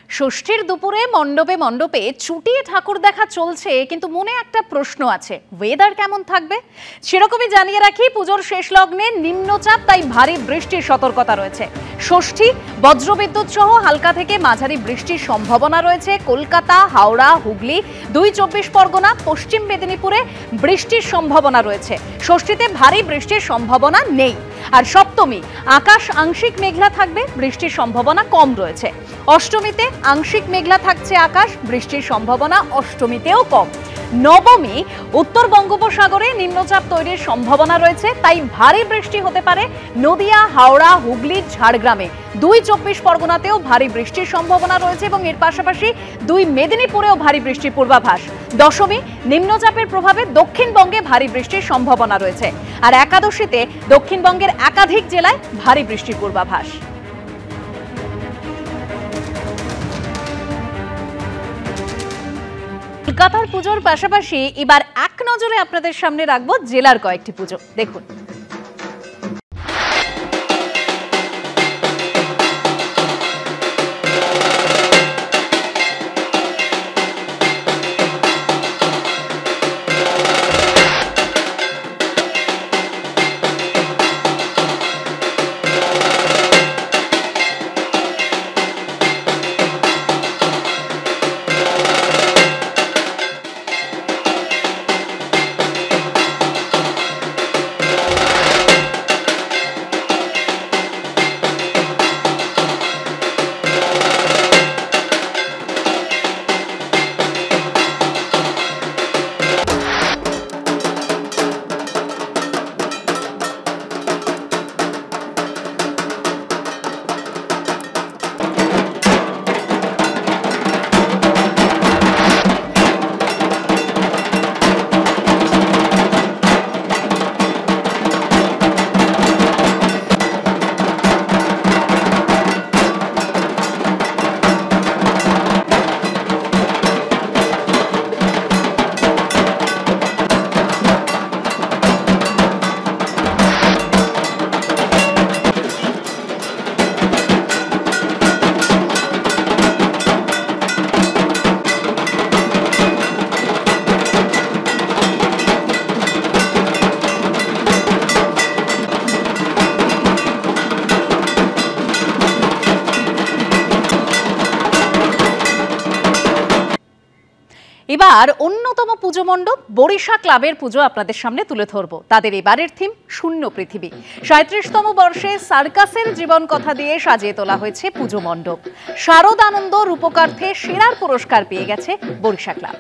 ষষ্ঠীর দুপুরে মণ্ডপে মণ্ডপে চুটিয়ে ঠাকুর দেখা চলছে, কিন্তু মনে একটা প্রশ্ন আছে, ওয়েদার কেমন থাকবে? সেরকমই জানিয়ে রাখি, পুজোর শেষ লগ্নে নিম্নচাপ, তাই ভারী বৃষ্টির সতর্কতা রয়েছে। ষষ্ঠী, বজ্রবিদ্যুৎ সহ হালকা থেকে মাঝারি বৃষ্টির সম্ভাবনা রয়েছে। কলকাতা, হাওড়া, হুগলি, ২ পরগনা, পশ্চিম মেদিনীপুরে বৃষ্টির সম্ভাবনা রয়েছে। ষষ্ঠীতে ভারী বৃষ্টির সম্ভাবনা নেই। আর সপ্তমী, আকাশ আংশিক মেঘলা থাকবে, বৃষ্টির সম্ভাবনা কম রয়েছে। অষ্টমীতে আংশিক মেঘলা থাকছে আকাশ, বৃষ্টির সম্ভাবনা অষ্টমীতেও কম। নবমী, উত্তর বঙ্গোপসাগরে নিম্নচাপ তৈরির সম্ভাবনা রয়েছে, তাই ভারী বৃষ্টি হতে পারে নদিয়া, হাওড়া, হুগলি, ঝাড়গ্রামে। ২ পরগনাতেও ভারী বৃষ্টির সম্ভাবনা রয়েছে এবং এর পাশাপাশি ২ মেদিনীপুরেও ভারী বৃষ্টির পূর্বাভাস। দশমী, নিম্নচাপের প্রভাবে দক্ষিণবঙ্গে ভারী বৃষ্টির সম্ভাবনা রয়েছে। আর একাদশীতে দক্ষিণবঙ্গের একাধিক জেলায় ভারী বৃষ্টির পূর্বাভাস। কলকাতার পুজোর পাশাপাশি এবার এক নজরে আপনাদের সামনে রাখবো জেলার কয়েকটি পুজো। দেখুন, এবার অন্যতম পুজো মণ্ডপ বরিশা ক্লাবের পুজো আপনাদের সামনে তুলে ধরবো। তাদের এবারের থিম শূন্য পৃথিবী। ৩৭তম বর্ষে সার্কাসের জীবন কথা দিয়ে সাজিয়ে তোলা হয়েছে পুজো মণ্ডপ। শারদানন্দ রূপকার্থে সেরার পুরস্কার পেয়ে গেছে বরিশা ক্লাব।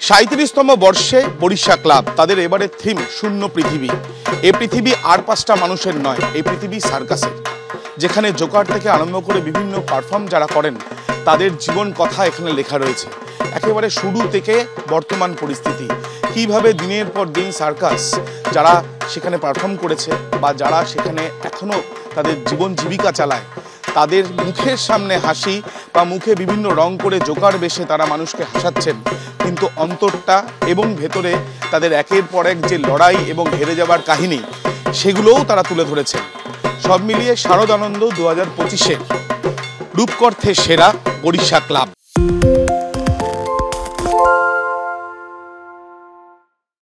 ৩৭তম বর্ষে বরিশা ক্লাব, তাদের এবারের থিম শূন্য পৃথিবী। এই পৃথিবী আর ৫টা মানুষের নয়, এই পৃথিবী সার্কাসের, যেখানে জোকার থেকে আরম্ভ করে বিভিন্ন পারফর্ম যারা করেন তাদের জীবন কথা এখানে লেখা রয়েছে। একেবারে শুরু থেকে বর্তমান পরিস্থিতি, কিভাবে দিনের পর দিন সার্কাস যারা সেখানে পারফর্ম করেছে বা যারা সেখানে এখনও তাদের জীবন জীবিকা চালায়, তাদের মুখের সামনে হাসি বা মুখে বিভিন্ন রং করে জোকার বেশে তারা মানুষকে হাসাচ্ছেন, কিন্তু অন্তরটা এবং ভেতরে তাদের একের পর এক যে লড়াই এবং হেরে যাবার কাহিনী, সেগুলোও তারা তুলে ধরেছেন। সব মিলিয়ে শারদানন্দ ২০২৫-এর রূপকর্থে সেরা বরিশা ক্লাব।